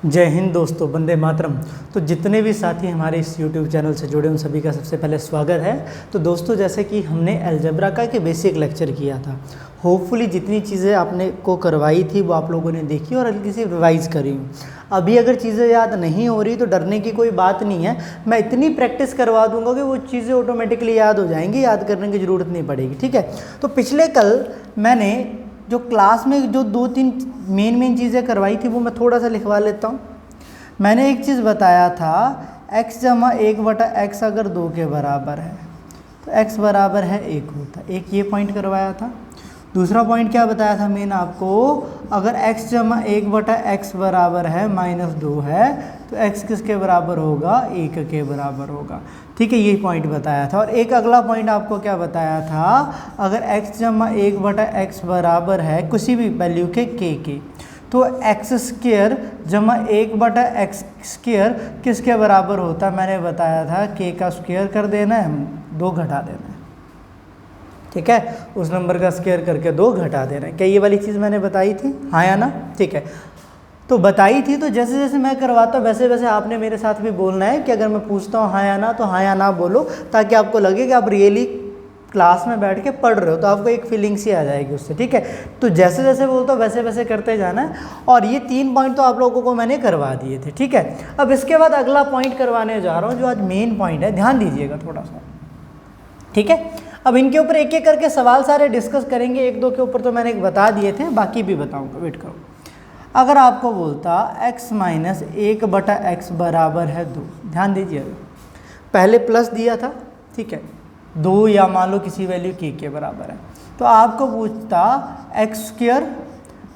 जय हिंद दोस्तों, वंदे मातरम। तो जितने भी साथी हमारे इस YouTube चैनल से जुड़े उन सभी का सबसे पहले स्वागत है। तो दोस्तों, जैसे कि हमने अलजेब्रा का एक बेसिक लेक्चर किया था, होपफुली जितनी चीज़ें आपने को करवाई थी वो आप लोगों ने देखी और हल्की सी रिवाइज़ करी हूँ। अभी अगर चीज़ें याद नहीं हो रही तो डरने की कोई बात नहीं है, मैं इतनी प्रैक्टिस करवा दूंगा कि वो चीज़ें ऑटोमेटिकली याद हो जाएंगी, याद करने की ज़रूरत नहीं पड़ेगी। ठीक है। तो पिछले कल मैंने जो क्लास में जो 2-3 मेन चीज़ें करवाई थी वो मैं थोड़ा सा लिखवा लेता हूँ। मैंने एक चीज़ बताया था, x जमा 1/x अगर 2 के बराबर है तो x बराबर है 1 होता है। एक ये पॉइंट करवाया था। दूसरा पॉइंट क्या बताया था मैंने आपको, अगर x जमा 1/x बराबर है -2 है तो x किसके बराबर होगा, 1 के बराबर होगा। ठीक है, ये पॉइंट बताया था। और एक अगला पॉइंट आपको क्या बताया था, अगर x जमा 1/x बराबर है किसी भी वैल्यू के k तो x² जमा 1/x² किसके बराबर होता है। मैंने बताया था k का स्क्वायर कर देना है, 2 घटा देना है। ठीक है, उस नंबर का स्क्वायर करके 2 घटा देना है। क्या ये वाली चीज़ मैंने बताई थी, हाँ या ना? ठीक है, तो बताई थी। तो जैसे जैसे मैं करवाता हूँ वैसे वैसे आपने मेरे साथ भी बोलना है कि अगर मैं पूछता हूँ हाँ या ना तो हाँ या ना बोलो, ताकि आपको लगे कि आप रियली क्लास में बैठ के पढ़ रहे हो, तो आपको एक फीलिंग सी आ जाएगी उससे। ठीक है, तो जैसे जैसे बोलता हूँ वैसे वैसे करते जाना है। और ये 3 पॉइंट तो आप लोगों को मैंने करवा दिए थे। ठीक है, अब इसके बाद अगला पॉइंट करवाने जा रहा हूँ जो आज मेन पॉइंट है, ध्यान दीजिएगा थोड़ा सा। ठीक है, अब इनके ऊपर एक एक करके सवाल सारे डिस्कस करेंगे। 1-2 के ऊपर तो मैंने बता दिए थे, बाकी भी बताऊँगा, वेट करो। अगर आपको बोलता x - 1/x बराबर है 2, ध्यान दीजिएगा, पहले प्लस दिया था, ठीक है, 2 या मान लो किसी वैल्यू k के बराबर है, तो आपको पूछता x²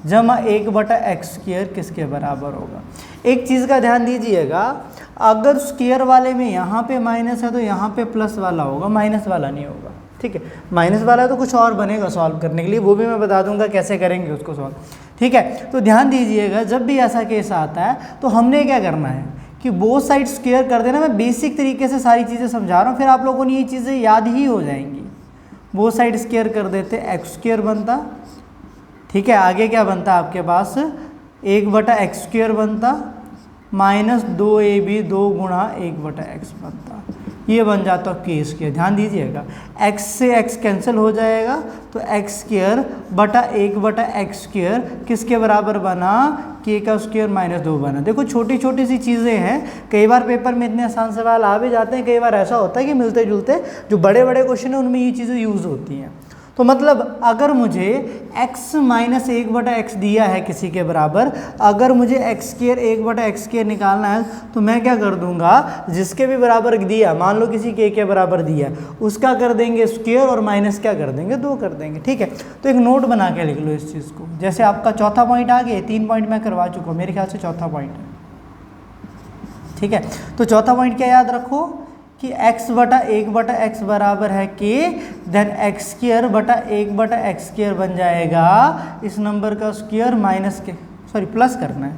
जमा 1/x² किसके बराबर होगा। एक चीज़ का ध्यान दीजिएगा, अगर स्क्वायर वाले में यहाँ पे माइनस है तो यहाँ पे प्लस वाला होगा, माइनस वाला नहीं होगा। ठीक है, माइनस वाला तो कुछ और बनेगा सॉल्व करने के लिए, वो भी मैं बता दूंगा कैसे करेंगे उसको सॉल्व। ठीक है, तो ध्यान दीजिएगा, जब भी ऐसा केस आता है तो हमने क्या करना है कि बोथ साइड स्क्वायर कर देना। मैं बेसिक तरीके से सारी चीज़ें समझा रहा हूँ, फिर आप लोगों ने ये चीज़ें याद ही हो जाएंगी। बोथ साइड स्क्वायर कर देते, x² बनता। ठीक है, आगे क्या बनता आपके पास, 1/x² बनता, -2ab 2 गुणा 1/x बनता, ये बन जाता k²। ध्यान दीजिएगा, x से x कैंसिल हो जाएगा तो x² बटा 1/x² किसके बराबर बना, k का स्क्वायर -2 बना। देखो छोटी छोटी सी चीज़ें हैं, कई बार पेपर में इतने आसान सवाल आ भी जाते हैं, कई बार ऐसा होता है कि मिलते जुलते जो बड़े बड़े क्वेश्चन हैं उनमें ये चीज़ें यूज़ होती हैं। तो मतलब अगर मुझे x - 1/x दिया है किसी के बराबर, अगर मुझे x² 1/x² निकालना है तो मैं क्या कर दूंगा, जिसके भी बराबर दिया, मान लो किसी k के बराबर दिया, उसका कर देंगे स्क्वायर और माइनस क्या कर देंगे, 2 कर देंगे। ठीक है, तो एक नोट बना के लिख लो इस चीज़ को। जैसे आपका चौथा पॉइंट आ गया, 3 पॉइंट मैं करवा चुका हूँ, मेरे ख्याल से चौथा पॉइंट है। ठीक है, तो चौथा पॉइंट क्या याद रखो कि x बटा 1/x बराबर है k, देन x² बटा 1/x² बन जाएगा इस नंबर का स्क्वायर माइनस के, सॉरी प्लस करना है,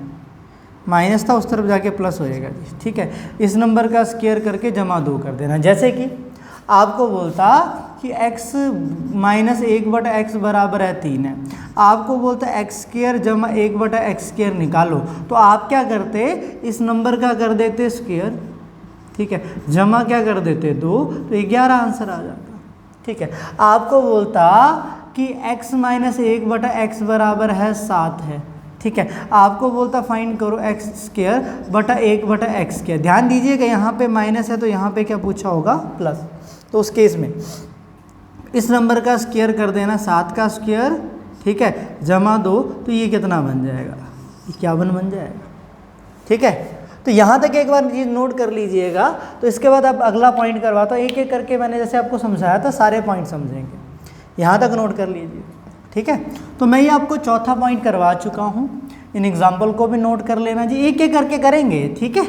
माइनस था उस तरफ जाके प्लस हो जाएगा जी। ठीक है, इस नंबर का स्क्वायर करके जमा 2 कर देना। जैसे कि आपको बोलता कि x - 1/x बराबर है 3 है, आपको बोलता x² जमा 1/x² निकालो, तो आप क्या करते, इस नंबर का कर देते स्क्वायर, ठीक है, जमा क्या कर देते 2, तो 11 आंसर आ जाता। ठीक है, आपको बोलता कि x - 1/x बराबर है 7 है। ठीक है, आपको बोलता फाइंड करो x² बटा 1/x²। ध्यान दीजिएगा, यहाँ पे माइनस है तो यहाँ पे क्या पूछा होगा, प्लस। तो उस केस में इस नंबर का स्क्वायर कर देना, 7 का स्क्वायर, ठीक है, जमा 2, तो ये कितना बन जाएगा, 51 बन जाएगा। ठीक है, तो यहाँ तक एक बार चीज़ नोट कर लीजिएगा। तो इसके बाद अब अगला पॉइंट करवाता हूँ, एक एक करके मैंने जैसे आपको समझाया था सारे पॉइंट समझेंगे, यहाँ तक नोट कर लीजिए। ठीक है, तो मैं ये आपको चौथा पॉइंट करवा चुका हूँ, इन एग्जाम्पल को भी नोट कर लेना जी, एक एक करके करेंगे। ठीक है,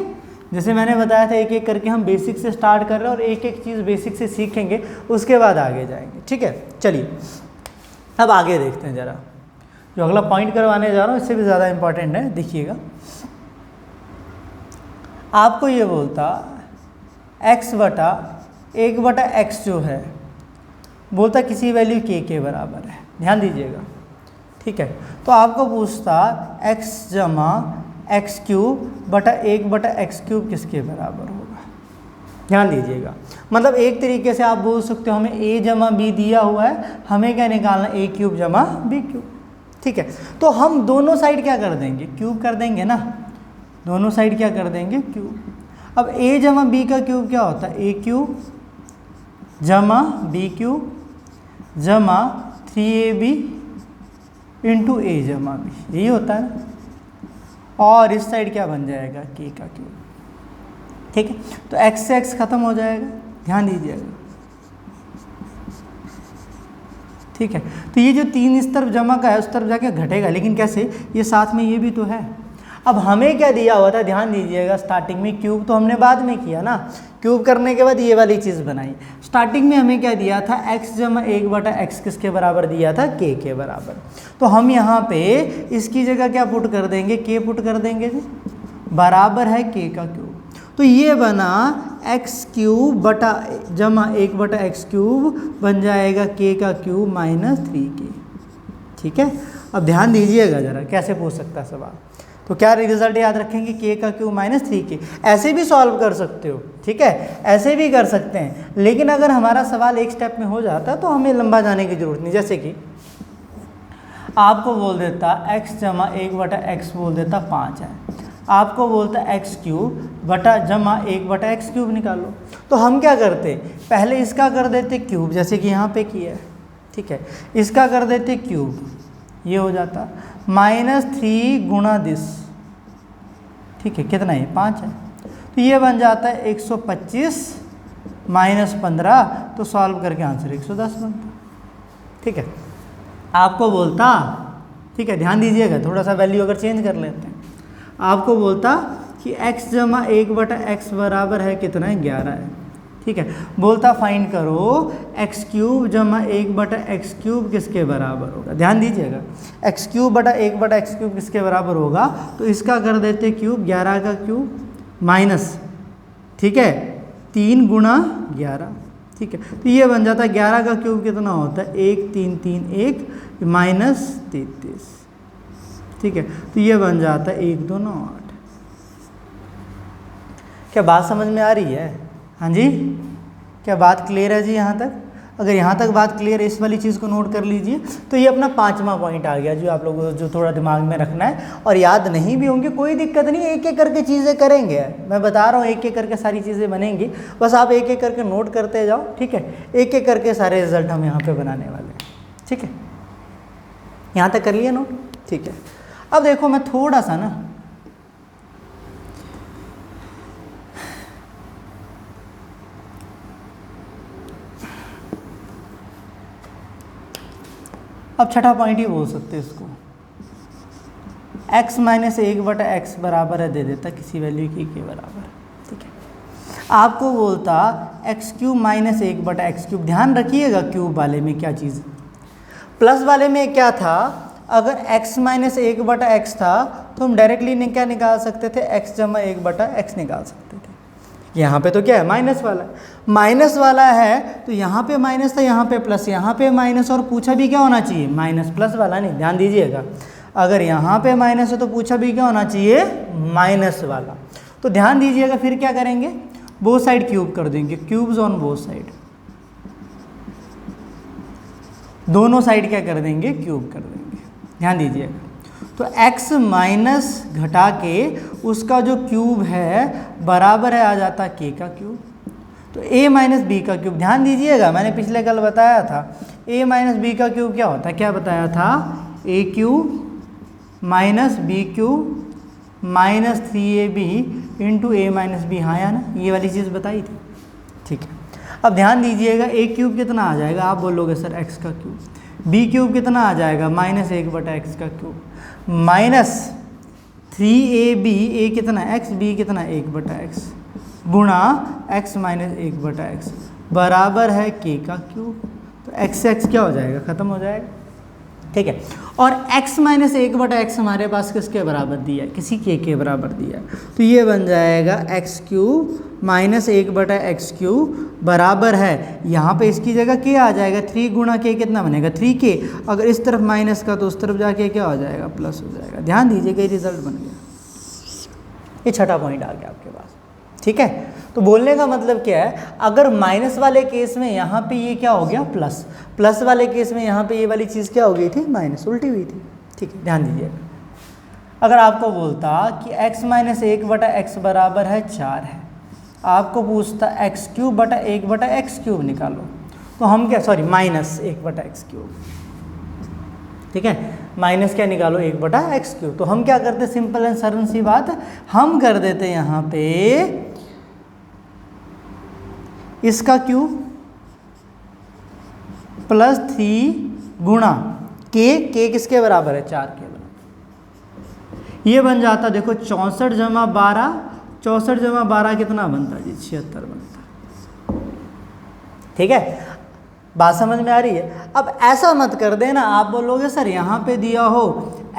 जैसे मैंने बताया था एक एक करके हम बेसिक से स्टार्ट कर रहे हैं और एक एक चीज़ बेसिक से सीखेंगे, उसके बाद आगे जाएंगे। ठीक है, चलिए अब आगे देखते हैं जरा, जो अगला पॉइंट करवाने जा रहा हूँ इससे भी ज़्यादा इंपॉर्टेंट है। देखिएगा, आपको ये बोलता x बटा 1/x जो है, बोलता किसी वैल्यू k के बराबर है। ध्यान दीजिएगा, ठीक है, तो आपको पूछता x जमा एक्स क्यूब बटा 1/x³ किसके बराबर होगा? ध्यान दीजिएगा, मतलब एक तरीके से आप बोल सकते हो हमें a जमा b दिया हुआ है, हमें क्या निकालना, a³ जमा b³। ठीक है, तो हम दोनों साइड क्या कर देंगे, क्यूब कर देंगे ना, दोनों साइड क्या कर देंगे, क्यूब। अब a जमा b का क्यूब क्या होता है, a³ जमा b³ जमा 3ab इंटू a जमा b, यही होता है ना। और इस साइड क्या बन जाएगा, k का क्यूब। ठीक है, तो x से x खत्म हो जाएगा, ध्यान दीजिएगा। ठीक है, तो ये जो 3 इस तरफ जमा का है उस तरफ जाके घटेगा, लेकिन कैसे, ये साथ में ये भी तो है। अब हमें क्या दिया हुआ था, ध्यान दीजिएगा, स्टार्टिंग में क्यूब तो हमने बाद में किया ना, क्यूब करने के बाद ये वाली चीज़ बनाई। स्टार्टिंग में हमें क्या दिया था, x जमा 1/x किसके बराबर दिया था, k के बराबर। तो हम यहाँ पे इसकी जगह क्या पुट कर देंगे, k पुट कर देंगे जी, बराबर है k का क्यूब। तो ये बना x³ बटा जमा 1/x³ बन जाएगा k का क्यूब माइनस 3k। ठीक है, अब ध्यान दीजिएगा ज़रा कैसे पूछ सकता है सवाल। तो क्या रिजल्ट याद रखेंगे, k का क्यूब माइनस 3k। ऐसे भी सॉल्व कर सकते हो, ठीक है, ऐसे भी कर सकते हैं, लेकिन अगर हमारा सवाल एक स्टेप में हो जाता तो हमें लंबा जाने की जरूरत नहीं। जैसे कि आपको बोल देता x जमा 1/x बोल देता 5 है, आपको बोलता x³ बटा जमा 1/x³ निकालो। तो हम क्या करते, पहले इसका कर देते क्यूब, जैसे कि यहाँ पे किया है। ठीक है, इसका कर देते क्यूब, ये हो जाता -3 गुणा दिस। ठीक है, कितना है, 5 है, तो ये बन जाता है 125 माइनस 15, तो सॉल्व करके आंसर 110 बनता। ठीक है, आपको बोलता, ठीक है ध्यान दीजिएगा, थोड़ा सा वैल्यू अगर चेंज कर लेते हैं, आपको बोलता कि x जमा 1/x बराबर है कितना है, 11 है। ठीक है, बोलता फाइंड करो x³ जमा 1/x³ किसके बराबर होगा। ध्यान दीजिएगा, x³ बटा 1/x³ किसके बराबर होगा, तो इसका कर देते क्यूब, 11 का क्यूब माइनस, ठीक है 3 गुणा 11। ठीक है, तो ये बन जाता है 11 का क्यूब कितना होता है, 1 3 3 1 माइनस 33। ठीक है, तो ये बन जाता है 1 2 9 8। क्या बात समझ में आ रही है, हाँ जी, क्या बात क्लियर है जी यहाँ तक? अगर यहाँ तक बात क्लियर है, इस वाली चीज़ को नोट कर लीजिए। तो ये अपना 5वां पॉइंट आ गया जो आप लोगों को जो थोड़ा दिमाग में रखना है, और याद नहीं भी होंगे कोई दिक्कत नहीं, एक एक करके चीज़ें करेंगे, मैं बता रहा हूँ एक एक करके सारी चीज़ें बनेंगी, बस आप एक एक करके नोट करते जाओ। ठीक है, एक एक करके सारे रिजल्ट हम यहाँ पर बनाने वाले हैं। ठीक है, यहाँ तक कर लिया नोट? ठीक है, अब देखो मैं थोड़ा सा ना अब छठा पॉइंट ही बोल सकते हैं इसको, x माइनस 1/x बराबर है, दे देता किसी वैल्यू की के बराबर। ठीक है, आपको बोलता x³ माइनस 1/x³। ध्यान रखिएगा क्यूब वाले में क्या चीज़, प्लस वाले में क्या था, अगर x माइनस 1/x था तो हम डायरेक्टली क्या निकाल सकते थे, x जमा 1/x निकाल सकते थे। यहाँ पे तो क्या है, माइनस वाला, माइनस वाला है तो यहाँ पे माइनस था, यहाँ पे प्लस, यहाँ पे माइनस, और पूछा भी क्या होना चाहिए, माइनस प्लस वाला नहीं। ध्यान दीजिएगा, अगर यहाँ पे माइनस है तो पूछा भी क्या होना चाहिए, माइनस वाला। तो ध्यान दीजिएगा, फिर क्या करेंगे, बोथ साइड क्यूब कर देंगे, क्यूब्स ऑन बोथ साइड, दोनों साइड क्या कर देंगे, क्यूब कर देंगे। ध्यान दीजिएगा, तो x माइनस घटा के उसका जो क्यूब है बराबर है आ जाता k का क्यूब, तो a माइनस बी का क्यूब। ध्यान दीजिएगा, मैंने पिछले कल बताया था a माइनस बी का क्यूब क्या होता है, क्या बताया था, a³ minus b³ minus 3ab into a minus b, हाँ या ना, ये वाली चीज़ बताई थी। ठीक है, अब ध्यान दीजिएगा, a³ कितना आ जाएगा, आप बोलोगे सर x का क्यूब, b³ कितना आ जाएगा, माइनस 1/x का क्यूब, माइनस 3ab, a कितना x, b कितना 1/x गुणा x माइनस 1/x बराबर है k का क्यूब। तो x से x क्या हो जाएगा, ख़त्म हो जाएगा। ठीक है, और x माइनस 1/x हमारे पास किसके बराबर दिया है, किसी k के बराबर दिया है, तो ये बन जाएगा x³ माइनस 1/x³ बराबर है, यहाँ पे इसकी जगह k आ जाएगा, 3 गुणा k कितना बनेगा, 3k, अगर इस तरफ माइनस का तो उस तरफ जाके क्या हो जाएगा, प्लस हो जाएगा। ध्यान दीजिएगा, ये रिजल्ट बन गया। ये छठा पॉइंट आ गया आपके पास, ठीक है। तो बोलने का मतलब क्या है, अगर माइनस वाले केस में यहाँ पे ये क्या हो गया प्लस, प्लस वाले केस में यहाँ पे ये वाली चीज़ क्या हो गई थी माइनस, उल्टी हुई थी, ठीक है, ध्यान दीजिएगा। अगर आपको बोलता कि x माइनस 1/x बराबर है 4 है, आपको पूछता x³ निकालो, तो हम क्या, सॉरी माइनस 1/x³, ठीक है, माइनस क्या निकालो 1/x³। तो हम क्या करते, सिंपल एंड सरल सी बात, हम कर देते यहाँ पे इसका क्यूब प्लस 3 गुणा के किसके बराबर है 4 के बराबर। ये बन जाता, देखो 64 जमा 12, 64 जमा 12 कितना बनता जी 76 बनता, ठीक है, बात समझ में आ रही है। अब ऐसा मत कर देना, आप बोलोगे सर यहाँ पे दिया हो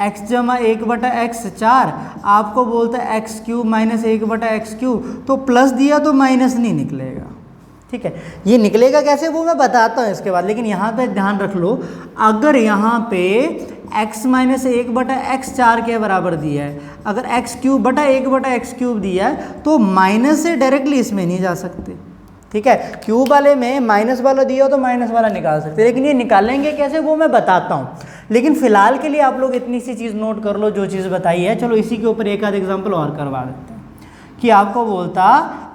x जमा 1/x 4, आपको बोलता है x³ माइनस 1/x³, तो प्लस दिया तो माइनस नहीं निकलेगा, ठीक है। ये निकलेगा कैसे वो मैं बताता हूँ इसके बाद, लेकिन यहाँ पे ध्यान रख लो, अगर यहाँ पे x माइनस 1/x 4 के बराबर दिया है, अगर x³/1/x³ दिया है, तो माइनस से डायरेक्टली इसमें नहीं जा सकते, ठीक है। क्यूब वाले में माइनस वाला दिया हो तो माइनस वाला निकाल सकते हैं, लेकिन ये निकालेंगे कैसे वो मैं बताता हूँ। लेकिन फिलहाल के लिए आप लोग इतनी सी चीज़ नोट कर लो जो चीज़ बताई है। चलो इसी के ऊपर एक आध एग्जाम्पल और करवा देते हैं कि आपको बोलता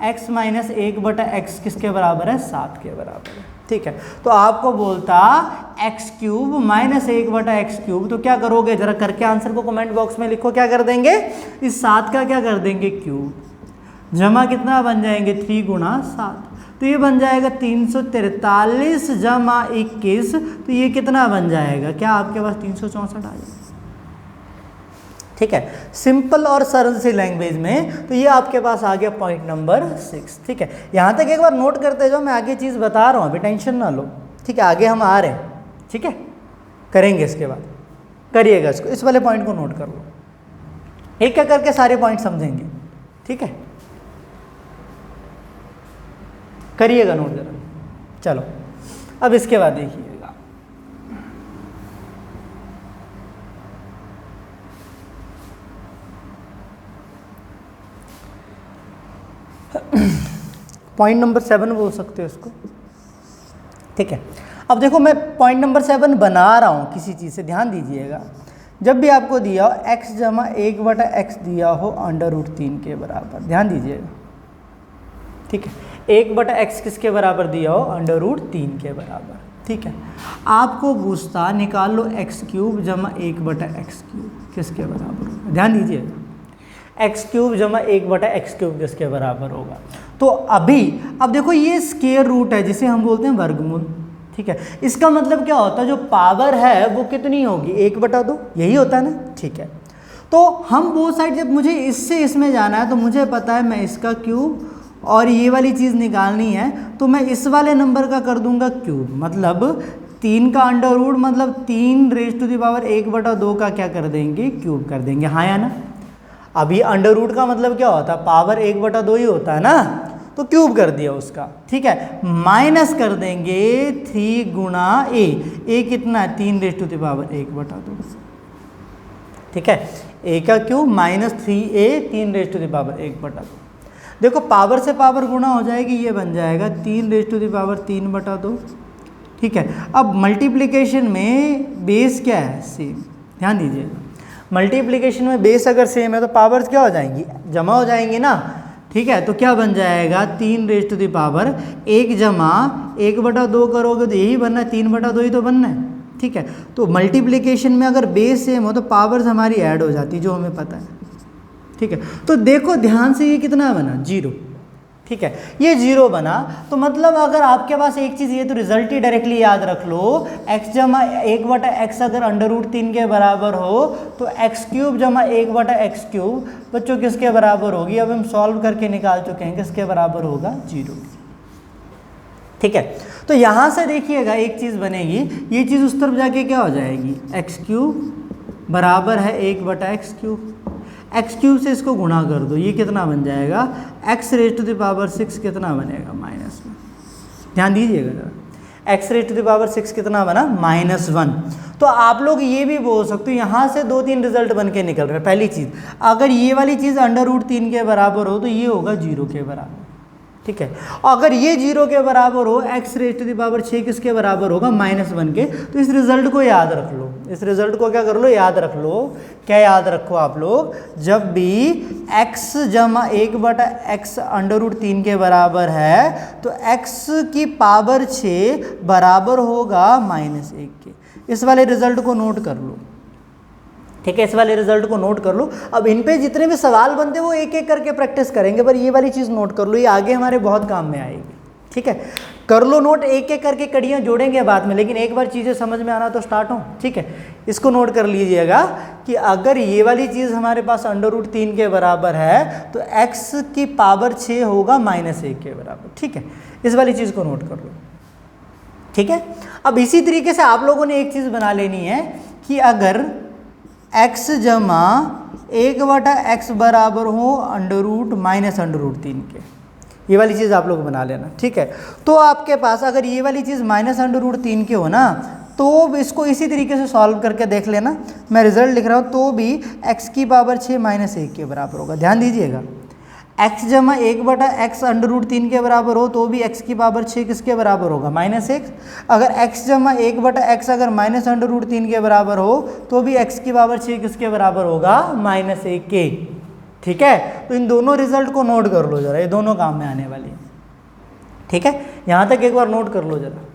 x माइनस 1/x किसके बराबर है 7 के बराबर है, ठीक है। तो आपको बोलता x³ माइनस 1/x³, तो क्या करोगे जरा करके आंसर को कमेंट बॉक्स में लिखो, क्या कर देंगे, इस 7 का क्या कर देंगे क्यूब, जमा कितना बन जाएंगे 3 गुणा 7, तो ये बन जाएगा 343 जमा 21, तो ये कितना बन जाएगा, क्या आपके पास 364 आ जाएगा, ठीक है। सिंपल और सरल सी लैंग्वेज में, तो ये आपके पास आ गया पॉइंट नंबर 6, ठीक है। यहाँ तक एक बार नोट करते जाओ, मैं आगे चीज़ बता रहा हूँ, अभी टेंशन ना लो, ठीक है, आगे हम आ रहे हैं, ठीक है, करेंगे इसके बाद, करिएगा इसको, इस वाले पॉइंट को नोट कर लो, एक एक करके सारे पॉइंट समझेंगे, ठीक है, करिएगा नोट जरा। चलो अब इसके बाद देखिएगा, पॉइंट नंबर 7 बोल सकते हो इसको, ठीक है। अब देखो मैं पॉइंट नंबर 7 बना रहा हूँ किसी चीज़ से, ध्यान दीजिएगा। जब भी आपको दिया हो x जमा 1/x दिया हो √3 के बराबर, ध्यान दीजिएगा, ठीक है, 1/x किसके बराबर दिया हो √3 के बराबर, ठीक है। आपको पूछता निकाल लो x³ जमा 1/x³ किसके बराबर होगा, ध्यान दीजिएगा, x³ जमा 1/x³ किसके बराबर होगा। तो अभी अब देखो ये स्क्वायर रूट है जिसे हम बोलते हैं वर्गमूल, ठीक है। इसका मतलब क्या होता है, जो पावर है वो कितनी होगी 1/2, यही होता है ना, ठीक है। तो हम वो साइड, जब मुझे इससे इसमें जाना है तो मुझे पता है मैं इसका क्यूब और ये वाली चीज़ निकालनी है, तो मैं इस वाले नंबर का कर दूंगा क्यूब, मतलब 3 का अंडर रूट, मतलब 3⁻1/2 का क्या कर देंगे क्यूब कर देंगे, हाँ या ना। अभी अंडर रूट का मतलब क्या होता है, पावर 1/2 ही होता है ना, तो क्यूब कर दिया उसका, ठीक है। माइनस कर देंगे 3 गुणा a कितना है 3⁻1/2, ठीक है, a का क्यूब माइनस 3a 3⁻1/2। देखो पावर से पावर गुणा हो जाएगी, ये बन जाएगा 3⁻3/2, ठीक है। अब मल्टीप्लिकेशन में बेस क्या है सेम, ध्यान दीजिएगा, मल्टीप्लिकेशन में बेस अगर सेम है तो पावर्स क्या हो जाएंगी, जमा हो जाएंगी ना, ठीक है। तो क्या बन जाएगा 3⁻1 जमा 1/2 करोगे तो यही बनना है, 3/2 ही तो बनना है, ठीक है। तो मल्टीप्लिकेशन में अगर बेस सेम हो तो पावर्स हमारी ऐड हो जाती जो हमें पता है, ठीक है। तो देखो ध्यान से, ये कितना बना 0, ठीक है, ये 0 बना। तो मतलब अगर आपके पास एक चीज़, ये तो रिजल्ट ही डायरेक्टली याद रख लो, x जमा 1/x अगर √3 के बराबर हो तो x³ जमा 1/x³ बच्चों किसके बराबर होगी, अब हम सॉल्व करके निकाल चुके हैं, किसके बराबर होगा 0, ठीक है। तो यहाँ से देखिएगा एक चीज़ बनेगी, ये चीज़ उस तरफ जाके क्या हो जाएगी, x³ बराबर है 1/x³, x³ से इसको गुणा कर दो, ये कितना बन जाएगा x⁻6 कितना बनेगा -1, ध्यान दीजिएगा जरा, x⁻6 कितना बना -1। तो आप लोग ये भी बोल सकते हो यहाँ से 2-3 रिजल्ट बन के निकल रहे हैं। पहली चीज़, अगर ये वाली चीज़ √3 के बराबर हो तो ये होगा 0 के बराबर, ठीक है। अगर ये 0 के बराबर हो, x⁻6 किसके बराबर होगा, -1 के। तो इस रिजल्ट को याद रख लो, इस रिजल्ट को क्या कर लो, याद रख लो। क्या याद रखो आप लोग, जब भी x जमा 1/x √3 के बराबर है तो x की पावर 6 बराबर होगा -1 के। इस वाले रिजल्ट को नोट कर लो, ठीक है, इस वाले रिजल्ट को नोट कर लो। अब इन पे जितने भी सवाल बनते हैं वो एक एक करके प्रैक्टिस करेंगे, पर ये वाली चीज़ नोट कर लो, ये आगे हमारे बहुत काम में आएगी, ठीक है। कर लो नोट, एक एक करके कड़ियाँ जोड़ेंगे बाद में, लेकिन एक बार चीज़ें समझ में आना तो स्टार्ट हो, ठीक है। इसको नोट कर लीजिएगा कि अगर ये वाली चीज़ हमारे पास √3 के बराबर है तो x की पावर 6 होगा -1 के बराबर, ठीक है। इस वाली चीज़ को नोट कर लो, ठीक है। अब इसी तरीके से आप लोगों ने एक चीज़ बना लेनी है कि अगर x जमा 1/x बराबर हो √3 के, ये वाली चीज़ आप लोग बना लेना, ठीक है। तो आपके पास अगर ये वाली चीज़ -√3 के हो ना, तो इसको इसी तरीके से सॉल्व करके देख लेना। मैं रिजल्ट लिख रहा हूँ, तो भी x की पावर 6 -1 के बराबर होगा। ध्यान दीजिएगा, x जमा 1/x √3 के बराबर हो तो भी x की पावर 6 किसके बराबर होगा, -1। अगर x जमा 1/x अगर -√3 के बराबर हो तो भी x की पावर 6 किसके बराबर होगा, -1 के, ठीक है। तो इन दोनों रिजल्ट को नोट कर लो जरा, ये दोनों काम में आने वाली, ठीक है। यहाँ तक एक बार नोट कर लो जरा।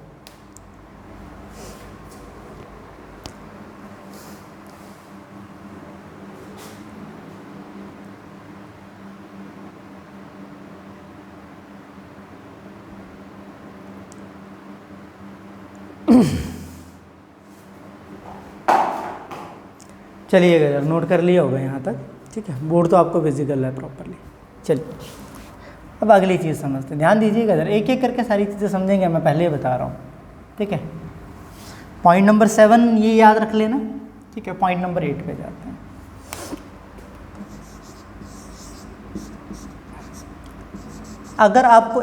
चलिएगा जरा, नोट कर लिया होगा यहाँ तक, ठीक है। बोर्ड तो आपको विजिबल है प्रॉपरली। चलिए अब अगली चीज़ समझते हैं, ध्यान दीजिएगा जरा, एक एक करके सारी चीज़ें समझेंगे, मैं पहले ही बता रहा हूँ, ठीक है। पॉइंट नंबर 7 ये याद रख लेना, ठीक है। पॉइंट नंबर 8 पे जाते हैं। अगर आपको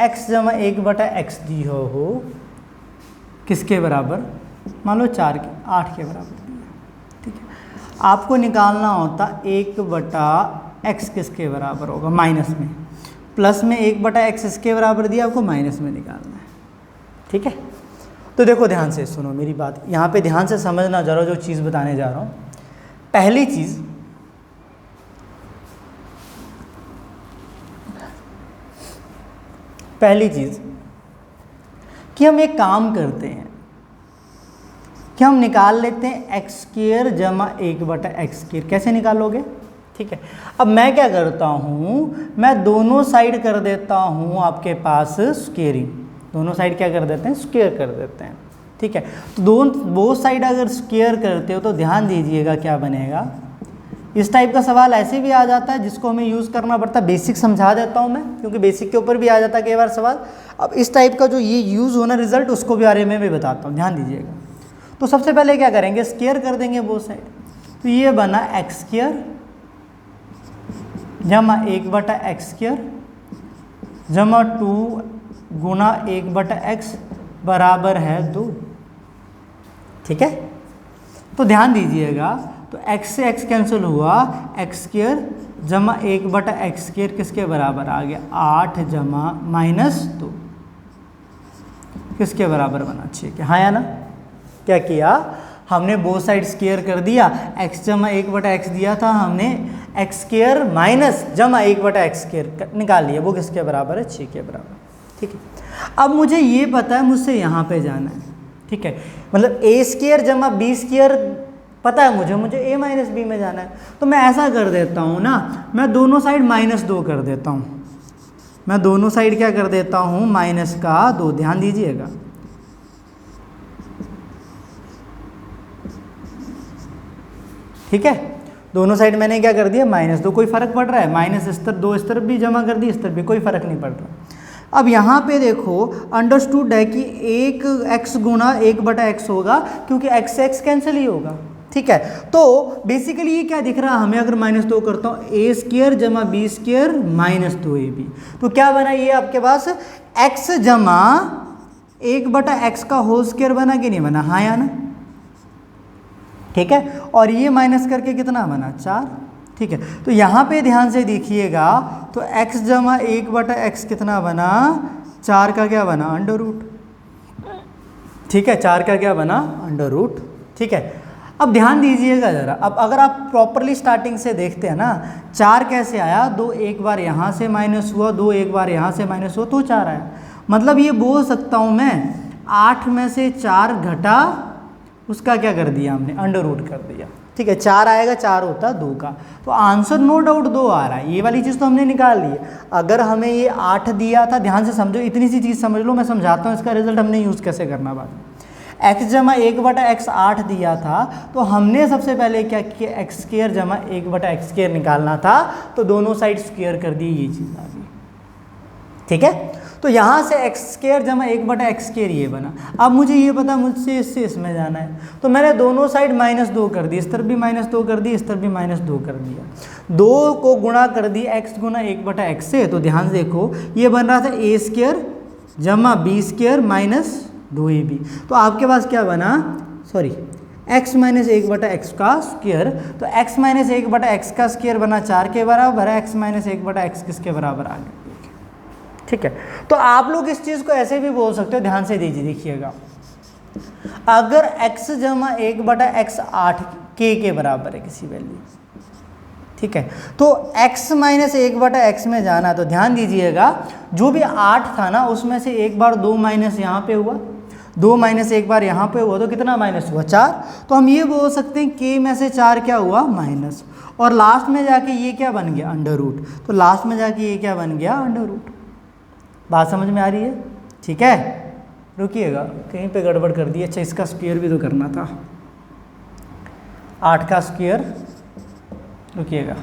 x जमा 1/x दी हो किसके बराबर, मान लो 8 के बराबर दिया, ठीक है। आपको निकालना होता 1/x किसके बराबर होगा, माइनस में, प्लस में 1/x इसके बराबर दिया, आपको माइनस में निकालना है, ठीक है। तो देखो ध्यान से सुनो मेरी बात, यहाँ पे ध्यान से समझना जरा जो चीज़ बताने जा रहा हूँ। पहली चीज़, कि हम एक काम करते हैं कि हम निकाल लेते हैं x² जमा 1/x²। कैसे निकालोगे, ठीक है। अब मैं क्या करता हूँ, मैं दोनों साइड कर देता हूँ आपके पास स्क्वेयरिंग, दोनों साइड क्या कर देते हैं, स्क्वेयर कर देते हैं, ठीक है। तो बोथ साइड अगर स्क्वेयर करते हो तो ध्यान दीजिएगा क्या बनेगा। इस टाइप का सवाल ऐसे भी आ जाता है जिसको हमें यूज़ करना पड़ता है, बेसिक समझा देता हूँ मैं, क्योंकि बेसिक के ऊपर भी आ जाता है कई बार सवाल। अब इस टाइप का जो ये यूज़ होना रिजल्ट, उसको भी बारे में भी बताता हूँ, ध्यान दीजिएगा। तो सबसे पहले क्या करेंगे, स्क्वेयर कर देंगे बोथ साइड। तो ये बना x² जमा 1/x² जमा 2 गुना 1/x बराबर है 2, ठीक है। तो ध्यान दीजिएगा, तो x से x कैंसिल हुआ, x² जमा 1/x² किसके बराबर आ गया, 8 जमा -2 किसके बराबर बना, 6 के। हाँ या ना, क्या किया हमने, बोथ साइड स्क्वेयर कर दिया, x जमा 1/x दिया था हमने, x² माइनस जमा 1/x² निकाल लिया, वो किसके बराबर है, 6 के बराबर, ठीक है। अब मुझे ये पता है मुझसे यहाँ पे जाना है, ठीक है। मतलब a² जमा b² पता है मुझे a माइनस b में जाना है। तो मैं ऐसा कर देता हूँ ना, मैं दोनों साइड -2 कर देता हूँ, मैं दोनों साइड क्या कर देता हूँ, -2। ध्यान दीजिएगा, ठीक है। दोनों साइड मैंने क्या कर दिया, -2। कोई फर्क पड़ रहा है, माइनस इस तरफ 2 इस तरफ भी जमा कर दी, इस तरफ भी, कोई फर्क नहीं पड़ रहा। अब यहाँ पे देखो अंडरस्टूड है कि 1x गुना 1/x होगा, क्योंकि x से x कैंसिल ही होगा, ठीक है। तो बेसिकली ये क्या दिख रहा है हमें, अगर -2 करता हूँ, a² जमा b² -2ab। तो क्या बना ये आपके पास, x जमा 1/x का होल स्क्वायर बना कि नहीं बना, हाँ या ना। ठीक है, और ये माइनस करके कितना बना 4। ठीक है, तो यहाँ पे ध्यान से देखिएगा तो x जमा 1/x कितना बना 4 का क्या बना अंडर रूट। ठीक है, 4 का क्या बना अंडर रूट। ठीक है, अब ध्यान दीजिएगा ज़रा, अब अगर आप प्रॉपरली स्टार्टिंग से देखते हैं ना 4 कैसे आया, 2 एक बार यहाँ से माइनस हुआ, 2 एक बार यहाँ से माइनस हुआ तो 4 आया। मतलब ये बोल सकता हूँ मैं 8 में से 4 घटा उसका क्या कर दिया हमने अंडर रूट कर दिया। ठीक है, 4 आएगा 4 होता 2 का, तो आंसर नो डाउट 2 आ रहा है। ये वाली चीज़ तो हमने निकाल ली है। अगर हमें ये 8 दिया था, ध्यान से समझो, इतनी सी चीज़ समझ लो, मैं समझाता हूँ इसका रिजल्ट हमने यूज़ कैसे करना बाद में। x जमा 1/x 8 दिया था, तो हमने सबसे पहले क्या किया x स्क्वायर जमा 1/x स्क्वायर निकालना था, तो दोनों साइड स्क्वायर कर दी, ये चीज़ आ गई। ठीक है, तो यहाँ से x स्क्वायर जमा 1/x स्क्वायर ये बना। अब मुझे ये पता मुझसे इससे इसमें जाना है, तो मैंने दोनों साइड -2 कर दी, इस तरफ भी -2 कर दी, इस तरफ भी -2 कर दिया। 2 को गुणा कर दी x गुना 1/x से, तो ध्यान से देखो ये बन रहा था a स्क्वायर जमा b स्क्वायर माइनस 2ab। तो आपके पास क्या बना, सॉरी x माइनस 1/x का स्क्वायर, तो x माइनस 1/x का स्क्वायर बना 4 के बराबर है, x माइनस 1/x किसके बराबर आ गया। ठीक है, तो आप लोग इस चीज़ को ऐसे भी बोल सकते हो, ध्यान से देखिएगा, अगर x जमा 1/x 8 के बराबर है किसी वैल्यू, ठीक है, तो x माइनस 1/x में जाना, तो ध्यान दीजिएगा जो भी 8 था ना उसमें से एक बार 2 माइनस यहाँ पे हुआ, 2 माइनस एक बार यहाँ पे हुआ, तो कितना माइनस हुआ 4। तो हम ये बोल सकते हैं k में से 4 क्या हुआ माइनस, और लास्ट में जाके ये क्या बन गया अंडर रूट, तो लास्ट में जाके ये क्या बन गया अंडर रूट। बात समझ में आ रही है। ठीक है, रुकिएगा कहीं पे गड़बड़ कर दी। अच्छा, इसका स्क्वायर भी तो करना था, 8 का स्क्वायर, रुकिएगा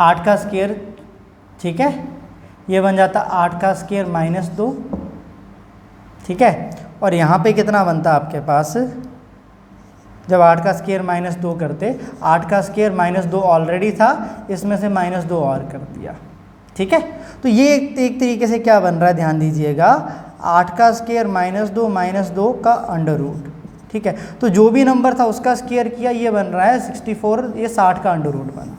8 का स्क्वायर, ठीक है, ये बन जाता 8 का स्क्वायर -2। ठीक है, और यहाँ पे कितना बनता आपके पास, जब 8 का स्क्वायर -2 करते, 8 का स्क्वायर -2 ऑलरेडी था, इसमें से -2 और कर दिया। ठीक है, तो ये एक तरीके से क्या बन रहा है, ध्यान दीजिएगा, 8 का स्क्वायर -2 का अंडर रूट। ठीक है, तो जो भी नंबर था उसका स्क्वायर किया, ये बन रहा है 64, ये 60 का अंडर रूट बना।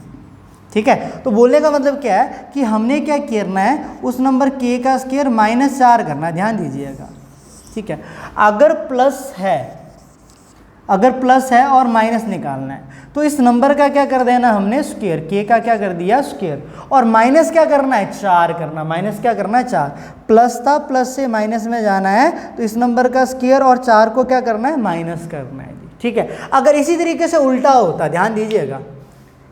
ठीक है, तो बोलने का मतलब क्या है कि हमने क्या करना है, उस नंबर k का स्क्वायर -4 करना है, ध्यान दीजिएगा। ठीक है, अगर प्लस है और माइनस निकालना है, तो इस नंबर का क्या कर देना हमने स्क्वायर, k का क्या कर दिया स्क्वायर, और माइनस क्या करना है 4 करना, माइनस क्या करना है 4, प्लस था प्लस से माइनस में जाना है, तो इस नंबर का स्क्वायर और 4 को क्या करना है माइनस करना है। ठीक है, अगर इसी तरीके से उल्टा होता, ध्यान दीजिएगा,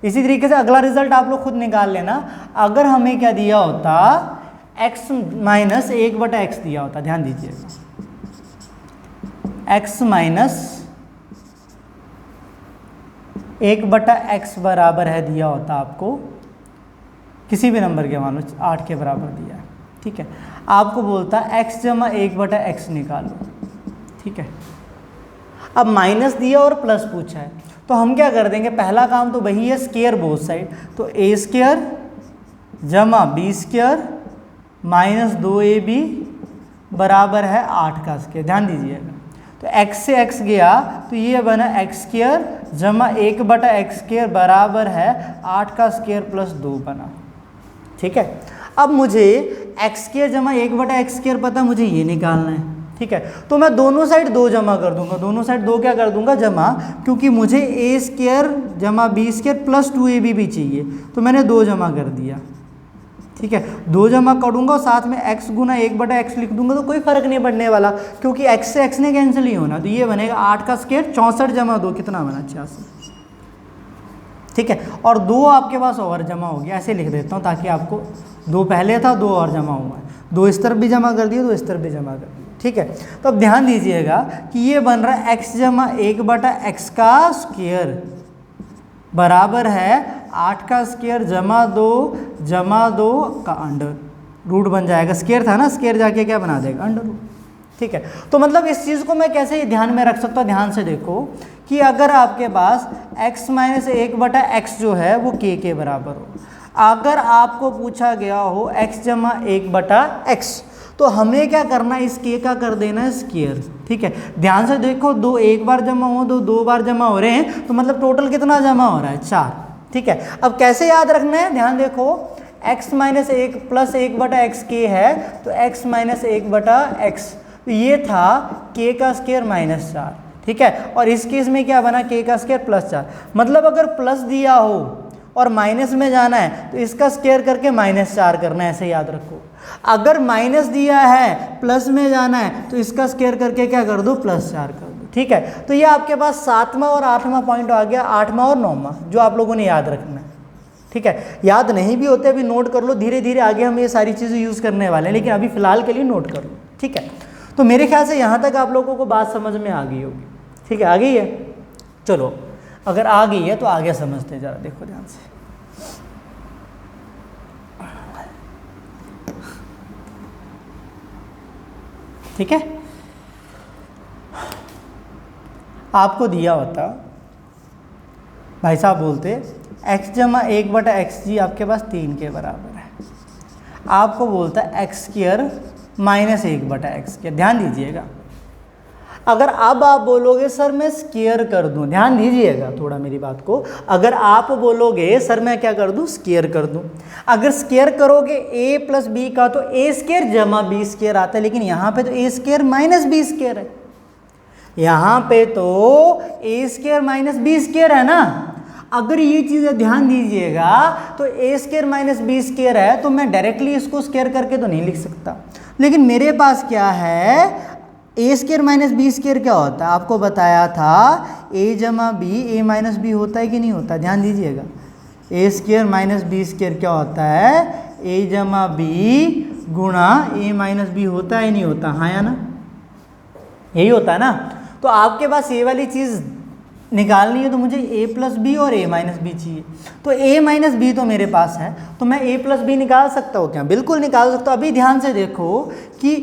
इसी तरीके से अगला रिजल्ट आप लोग खुद निकाल लेना, अगर हमें क्या दिया होता x माइनस 1/x दिया होता, ध्यान दीजिएगा, x माइनस 1/x बराबर है दिया होता आपको, किसी भी नंबर के मान लो 8 के बराबर दिया है। ठीक है, आपको बोलता x जमा 1/x निकालो। ठीक है, अब माइनस दिया और प्लस पूछा है, तो हम क्या कर देंगे, पहला काम तो वही है स्क्वायर बोथ साइड, तो a स्क्वायर जमा b स्क्वायर -2ab बराबर है 8 का स्क्वायर। ध्यान दीजिएगा, तो x से x गया, तो ये बना x स्क्वायर जमा 1/x स्क्वायर बराबर है 8 का स्क्वायर प्लस 2 बना। ठीक है, अब मुझे x स्क्वायर जमा 1/x स्क्वायर पता, मुझे ये निकालना है। ठीक है, तो मैं दोनों साइड 2 जमा कर दूंगा, दोनों साइड 2 क्या कर दूंगा जमा, क्योंकि मुझे a स्क्वायर जमा b स्क्वायर प्लस 2ab भी चाहिए, तो मैंने 2 जमा कर दिया। ठीक है, 2 जमा करूंगा और साथ में x गुना 1/x लिख दूंगा, तो कोई फर्क नहीं पड़ने वाला, क्योंकि x से x ने कैंसिल ही होना, तो ये बनेगा 8 का स्क्वायर 64 जमा 2 कितना बना 86। ठीक है, और 2 आपके पास और जमा हो गया, ऐसे लिख देता हूँ ताकि आपको, 2 पहले था 2 और जमा हुआ है, 2 इस तरफ भी जमा कर दिए, 2 इस तरफ भी जमा कर दिए। ठीक है, तो अब ध्यान दीजिएगा कि ये बन रहा है x जमा 1/x का स्क्वायर बराबर है 8 का स्क्वायर जमा 2 का अंडर रूट बन जाएगा, स्क्वायर था ना, स्क्वायर जाके क्या बना देगा अंडर रूट। ठीक है, तो मतलब इस चीज़ को मैं कैसे ध्यान में रख सकता हूँ, ध्यान से देखो कि अगर आपके पास x माइनस 1/x जो है वो k के बराबर हो, अगर आपको पूछा गया हो x जमा 1/x, तो हमें क्या करना है, इस k का कर देना है स्क्वायर। ठीक है, ध्यान से देखो, 2 एक बार जमा हो, 2 बार जमा हो रहे हैं, तो मतलब टोटल कितना जमा हो रहा है 4। ठीक है, अब कैसे याद रखना है, ध्यान देखो, x माइनस 1 प्लस 1 बटा एक्स के है, तो x माइनस 1 बटा एक्स, तो ये था k का स्क्वायर माइनस 4। ठीक है, और इस केस में क्या बना, k का स्क्वायर प्लस 4। मतलब अगर प्लस दिया हो और माइनस में जाना है तो इसका स्क्वायर करके माइनस 4 करना है, ऐसे याद रखो। अगर माइनस दिया है प्लस में जाना है तो इसका स्क्वायर करके क्या कर दो, प्लस 4 कर दो। ठीक है, तो ये आपके पास 7वां और 8वां पॉइंट आ गया, 8वां और 9वां, जो आप लोगों ने याद रखना है। ठीक है, याद नहीं भी होते अभी नोट कर लो, धीरे धीरे आगे हम ये सारी चीज़ें यूज़ करने वाले हैं, लेकिन अभी फिलहाल के लिए नोट कर लो। ठीक है, तो मेरे ख्याल से यहाँ तक आप लोगों को बात समझ में आ गई होगी। ठीक है, आ गई है, चलो अगर आ गई है तो आगे समझते हैं, ज़रा देखो ध्यान से। ठीक है, आपको दिया होता, भाई साहब बोलते x जमा 1 बटा एक्स जी आपके पास 3 के बराबर है, आपको बोलता है एक्स स्क्वायर माइनस 1 बटा एक्स स्क्वायर। ध्यान दीजिएगा, अगर अब आप बोलोगे सर मैं स्क्वायर कर दूं, ध्यान दीजिएगा थोड़ा मेरी बात को, अगर आप बोलोगे सर मैं क्या कर दूं, स्क्वायर कर दूं, अगर स्क्वायर करोगे a प्लस बी का तो a स्क्वायर जमा बी स्क्वायर आता है, लेकिन यहाँ पे तो a square minus b square है, यहाँ पे तो a square minus b square है ना। अगर ये चीज़ें ध्यान दीजिएगा तो a square minus b square है, तो मैं डायरेक्टली इसको स्क्वायर करके तो नहीं लिख सकता, लेकिन मेरे पास क्या है, ए स्क्वायर माइनस बी स्क्वायर क्या होता है, आपको बताया था a जमा बी ए माइनस बी होता है कि नहीं होता, ध्यान दीजिएगा, ए स्क्वायर माइनस बी स्क्वायर क्या होता है, a जमा बी गुणा ए माइनस बी होता है नहीं होता, हाँ या ना, यही होता है ना। तो आपके पास ये वाली चीज़ निकालनी है तो मुझे a प्लस बी और a माइनस बी चाहिए, तो a माइनस बी तो मेरे पास है, तो मैं a प्लस बी निकाल सकता हूँ क्या, बिल्कुल निकाल सकता हूँ। अभी ध्यान से देखो कि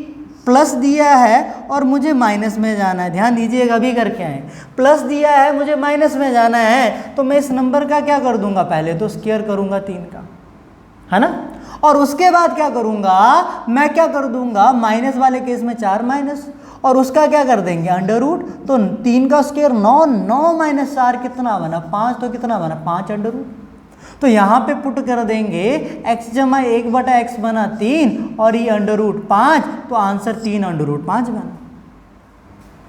प्लस दिया है और मुझे माइनस में जाना है, ध्यान दीजिएगा, अभी करके आए, प्लस दिया है मुझे माइनस में जाना है, तो मैं इस नंबर का क्या कर दूंगा, पहले तो स्क्वायर करूंगा 3 का, है ना, और उसके बाद क्या करूंगा, मैं क्या कर दूंगा, माइनस वाले केस में 4 माइनस, और उसका क्या कर देंगे अंडर रूट, तो 3 का स्क्वायर 9, 9 माइनस 4 कितना बना 5, तो कितना बना 5 अंडर रूट। तो यहाँ पे पुट कर देंगे x जमा 1 बटा एक्स बना 3 और ये अंडर रूट 5, तो आंसर 3 अंडर रूट 5 बना।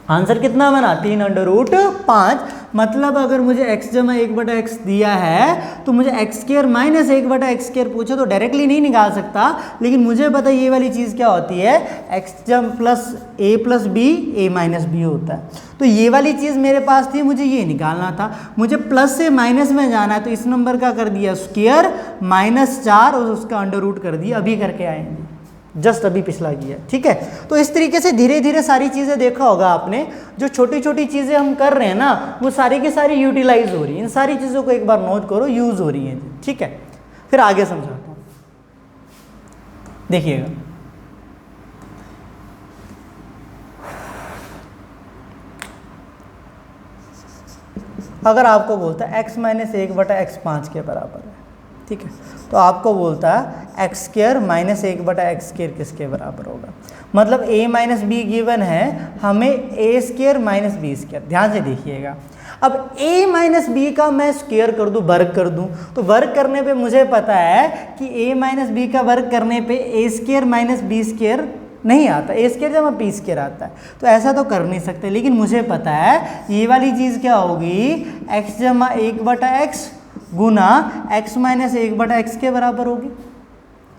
आंसर कितना बना, 3 अंडर रूट 5। मतलब अगर मुझे x जमा 1 बटा एक्स दिया है तो मुझे एक्स स्क्वायर माइनस 1 बटा एक्स स्क्वायर पूछे तो डायरेक्टली नहीं निकाल सकता, लेकिन मुझे पता ये वाली चीज़ क्या होती है, x जम plus a plus b a minus b होता है, तो ये वाली चीज़ मेरे पास थी, मुझे ये निकालना था, मुझे प्लस से माइनस में जाना है, तो इस नंबर का कर दिया स्क्वायर माइनस 4 और उसका अंडर रूट कर दिया, अभी करके आएंगे, जस्ट अभी पिछला किया। ठीक है, तो इस तरीके से धीरे धीरे सारी चीज़ें देखा होगा आपने, जो छोटी छोटी चीज़ें हम कर रहे हैं ना वो सारी की सारी यूटिलाइज हो रही है, इन सारी चीज़ों को एक बार नोट करो, यूज़ हो रही हैं। ठीक है, फिर आगे समझाता हूँ, देखिएगा, अगर आपको बोलता है x माइनस 1 बटा एक्स 5 के बराबर है, ठीक है, तो आपको बोलता है एक्स स्क्वायर माइनस 1 बटा एक्स स्क्वायर किसके बराबर होगा, मतलब a माइनस बी गिवन है, हमें a square minus b square, ध्यान से देखिएगा, अब a माइनस बी का मैं स्क्वायर कर दूं, वर्ग कर दूं, तो वर्ग करने पे मुझे पता है कि a माइनस बी का वर्ग करने पे a square minus b square नहीं आता, ए स्क्वायर जमा बी स्क्वायर आता है, तो ऐसा तो कर नहीं सकते, लेकिन मुझे पता है ये वाली चीज़ क्या होगी, x जमा 1 बटा एक्स गुना x माइनस 1 बटा एक्स के बराबर होगी।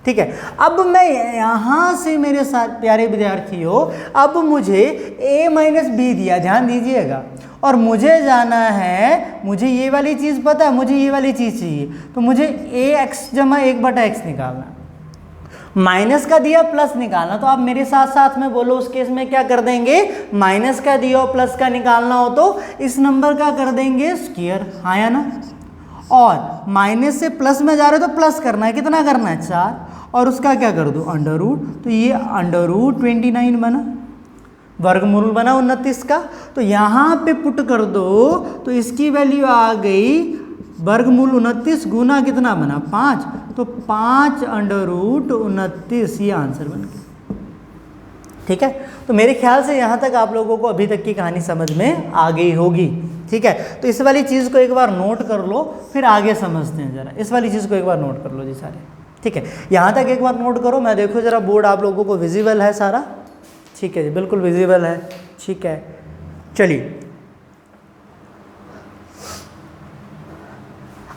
ठीक है, अब मैं यहाँ से मेरे साथ प्यारे विद्यार्थियों, अब मुझे a माइनस बी दिया, ध्यान दीजिएगा, और मुझे जाना है, मुझे ये वाली चीज़ पता है, मुझे ये वाली चीज़ चाहिए, तो मुझे ax जमा 1 बटा एक्स निकालना, माइनस का दिया प्लस निकालना, तो आप मेरे साथ साथ में बोलो, उस केस में क्या कर देंगे, माइनस का दिया और प्लस का निकालना हो तो इस नंबर का कर देंगे स्क्वायर, हाँ या ना, और माइनस से प्लस में जा रहे हो तो प्लस करना है, कितना करना है 4, और उसका क्या कर दो अंडर रूट, तो ये अंडर रूट 29 बना, वर्गमूल बना 29 का, तो यहाँ पे पुट कर दो, तो इसकी वैल्यू आ गई वर्गमूल 29 गुना कितना बना 5, तो 5 अंडर रूट 29, ये आंसर बन गया। ठीक है, तो मेरे ख्याल से यहाँ तक आप लोगों को अभी तक की कहानी समझ में आ गई होगी। ठीक है, तो इस वाली चीज़ को एक बार नोट कर लो, फिर आगे समझते हैं जरा। इस वाली चीज़ को एक बार नोट कर लो जी सारे। ठीक है, यहाँ तक एक बार नोट करो। मैं देखो जरा बोर्ड आप लोगों को विजिबल है सारा? ठीक है जी, बिल्कुल विजिबल है। ठीक है, चलिए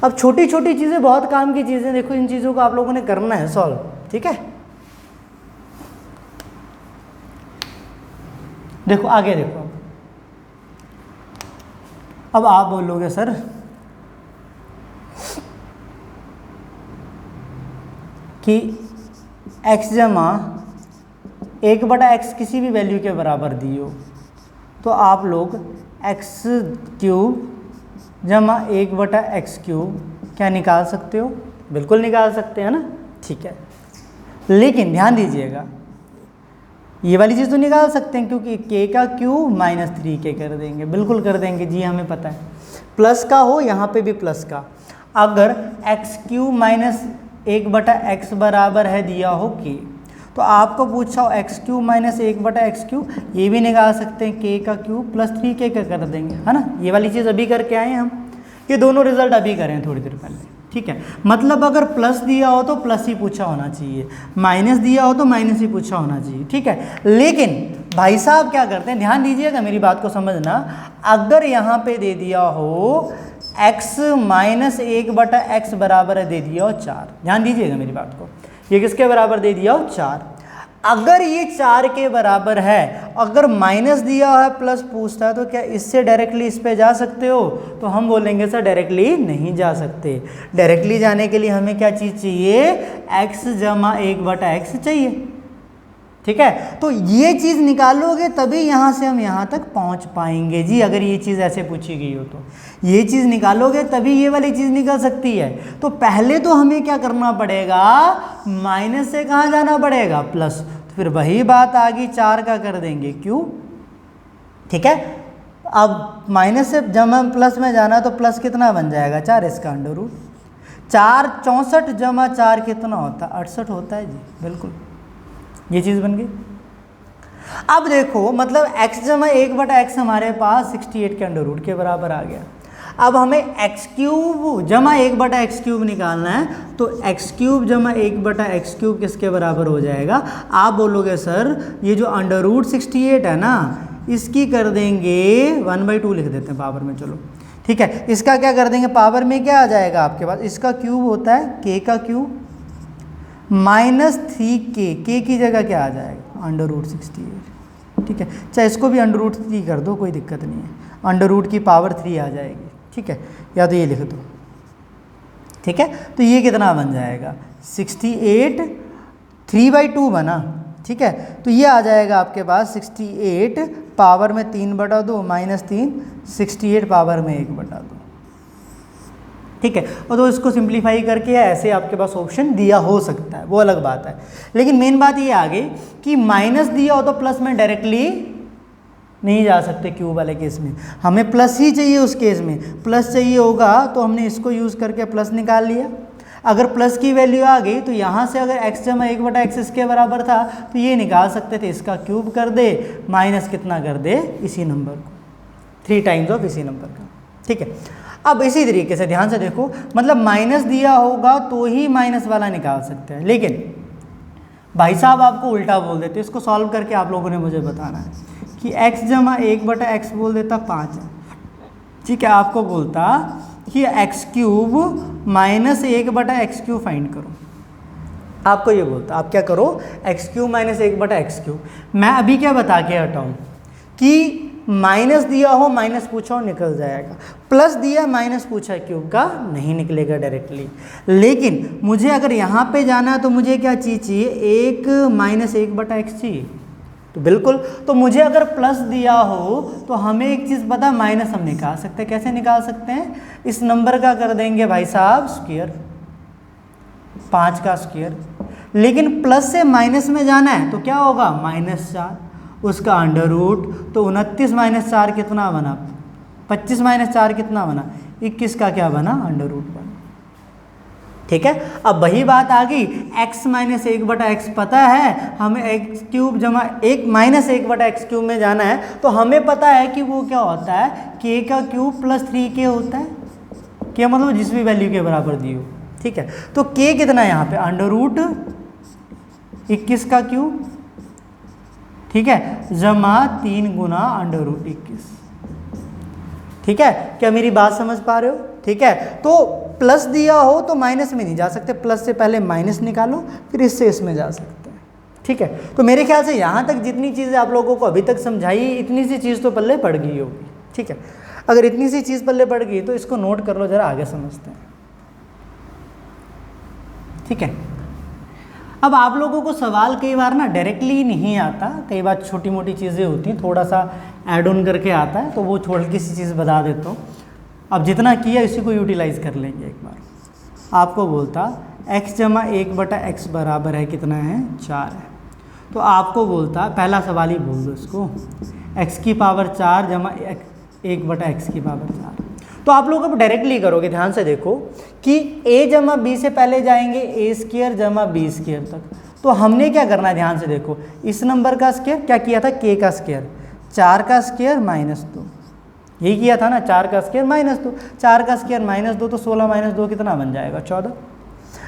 अब छोटी छोटी चीज़ें, बहुत काम की चीज़ें, देखो इन चीज़ों को आप लोगों ने करना है सॉल्व। ठीक है, देखो आगे देखो। अब आप बोलोगे सर कि x जमा 1/x किसी भी वैल्यू के बराबर दी हो, तो आप लोग x³ जमा 1/x³ क्या निकाल सकते हो? बिल्कुल निकाल सकते हैं ना। ठीक है, लेकिन ध्यान दीजिएगा, ये वाली चीज़ तो निकाल सकते हैं क्योंकि k का क्यूब -3k कर देंगे, बिल्कुल कर देंगे जी, हमें पता है। प्लस का हो, यहाँ पे भी प्लस का। अगर x³ - 1/x बराबर है दिया हो k, तो आपको पूछा हो x³ - 1/x³, ये भी निकाल सकते हैं, k का क्यूब +3k का कर देंगे, है ना। ये वाली चीज़ अभी करके आए हम, ये दोनों रिजल्ट अभी करें थोड़ी देर पहले। ठीक है, मतलब अगर प्लस दिया हो तो प्लस ही पूछा होना चाहिए, माइनस दिया हो तो माइनस ही पूछा होना चाहिए। ठीक है, लेकिन भाई साहब क्या करते हैं, ध्यान दीजिएगा, मेरी बात को समझना। अगर यहाँ पे दे दिया हो x - 1/x बराबर दे दिया हो 4, ध्यान दीजिएगा मेरी बात को, ये किसके बराबर दे दिया हो? 4। अगर ये 4 के बराबर है, अगर माइनस दिया है प्लस पूछता है, तो क्या इससे डायरेक्टली इस पे जा सकते हो? तो हम बोलेंगे सर डायरेक्टली नहीं जा सकते। डायरेक्टली जाने के लिए हमें क्या चीज़ चाहिए? x जमा 1/x चाहिए। ठीक है, तो ये चीज़ निकालोगे तभी यहाँ से हम यहाँ तक पहुँच पाएंगे जी। अगर ये चीज़ ऐसे पूछी गई हो तो ये चीज़ निकालोगे तभी ये वाली चीज़ निकल सकती है। तो पहले तो हमें क्या करना पड़ेगा? माइनस से कहाँ जाना पड़ेगा? प्लस। तो फिर वही बात आ गई, 4 का कर देंगे क्यों। ठीक है, अब माइनस से जमा प्लस में जाना, तो प्लस कितना बन जाएगा? 4, इसका अंडर रूट 4। 64 जमा 4 कितना होता है? 68 होता है जी, बिल्कुल ये चीज़ बन गई। अब देखो, मतलब x जमा 1/x हमारे पास 68 के अंडर रूट के बराबर आ गया। अब हमें x³ जमा 1/x³ निकालना है, तो x³ जमा 1/x³ किसके बराबर हो जाएगा? आप बोलोगे सर ये जो अंडर रूट 68 है ना, इसकी कर देंगे 1/2 लिख देते हैं पावर में। चलो ठीक है, इसका क्या कर देंगे? पावर में क्या आ जाएगा आपके पास? इसका क्यूब होता है k का क्यूब -3k, k की जगह क्या आ जाएगा? Under root 68। ठीक है, चाहे इसको भी अंडर रूट 3 कर दो, कोई दिक्कत नहीं है, अंडर रूट की पावर 3 आ जाएगी। ठीक है, या तो ये लिख दो। ठीक है, तो ये कितना बन जाएगा? 68, 3/2 बना। ठीक है, तो ये आ जाएगा आपके पास 68 पावर में 3/2 -3, 68 पावर में 1/2। ठीक है, और तो इसको सिंप्लीफाई करके ऐसे आपके पास ऑप्शन दिया हो सकता है, वो अलग बात है। लेकिन मेन बात ये आ गई कि माइनस दिया हो तो प्लस में डायरेक्टली नहीं जा सकते क्यूब वाले केस में, हमें प्लस ही चाहिए। उस केस में प्लस चाहिए होगा तो हमने इसको यूज़ करके प्लस निकाल लिया। अगर प्लस की वैल्यू आ गई तो यहाँ से अगर x जमा 1/x इसके बराबर था तो ये निकाल सकते थे, इसका क्यूब कर दे, माइनस कितना कर दे? इसी नंबर को, 3 टाइम्स ऑफ इसी नंबर का। ठीक है, अब इसी तरीके से ध्यान से देखो, मतलब माइनस दिया होगा तो ही माइनस वाला निकाल सकते हैं, लेकिन भाई साहब आपको उल्टा बोल देते। इसको सॉल्व करके आप लोगों ने मुझे बताना है कि x जमा 1/x बोल देता 5 है। ठीक है, आपको बोलता कि x³ - 1/x³ फाइंड करो, आपको ये बोलता। आप क्या करो? x³ - 1/x³। मैं अभी क्या बता के हटाऊँ कि माइनस दिया हो, माइनस पूछा हो, निकल जाएगा। प्लस दिया, माइनस पूछा क्यूब का, नहीं निकलेगा डायरेक्टली। लेकिन मुझे अगर यहाँ पे जाना है तो मुझे क्या चीज़ चाहिए? 1 - 1/x चाहिए। तो बिल्कुल, तो मुझे अगर प्लस दिया हो तो हमें एक चीज़ पता, माइनस हम निकाल सकते हैं। कैसे निकाल सकते हैं? इस नंबर का कर देंगे भाई साहब स्क्वायर, 5 का स्क्वायर। लेकिन प्लस से माइनस में जाना है तो क्या होगा? -4, उसका अंडर रूट, तो 29 - 4 कितना बना? 25 - 4 कितना बना? 21 का क्या बना? अंडर रूट बना। ठीक है। अब वही बात आ गई, x माइनस 1/x पता है हमें, x क्यूब जमा 1 माइनस 1/x³ में जाना है, तो हमें पता है कि वो क्या होता है, k का क्यूब प्लस 3k होता है। क्या मतलब जिस भी वैल्यू के बराबर दी हो, ठीक है। तो k कितना है यहाँ पे, √21 का क्यूब, ठीक है, जमा 3 गुना √21, ठीक है। क्या मेरी बात समझ पा रहे हो, ठीक है। तो प्लस दिया हो तो माइनस में नहीं जा सकते, प्लस से पहले माइनस निकालो, फिर इससे इसमें जा सकते हैं, ठीक है। तो मेरे ख्याल से यहाँ तक जितनी चीज़ें आप लोगों को अभी तक समझाई, इतनी सी चीज़ तो पल्ले पड़ गई होगी, ठीक है। अगर इतनी सी चीज़ पल्ले पड़ गई तो इसको नोट कर लो, जरा आगे समझते हैं, ठीक है। अब आप लोगों को सवाल कई बार ना डायरेक्टली नहीं आता, कई बार छोटी मोटी चीज़ें होती हैं, थोड़ा सा ऐड ऑन करके आता है, तो वो छोटी किसी चीज़ बता देता हूँ। अब जितना किया इसी को यूटिलाइज कर लेंगे एक बार। आपको बोलता x जमा 1/x बराबर है कितना है, 4 है। तो आपको बोलता, पहला सवाल ही बोल दो इसको, x की पावर 4 जमा 1/x की पावर 4। तो आप लोग अब डायरेक्टली करोगे, ध्यान से देखो कि a जमा b से पहले जाएंगे a² जमा b² तक। तो हमने क्या करना है, ध्यान से देखो, इस नंबर का स्क्वायर क्या किया था, k का स्क्वायर, 4 का स्क्वायर -2, यही किया था ना, 4 का स्क्वायर -2, 4 का स्क्वायर -2 तो 16 - 2 कितना बन जाएगा, 14।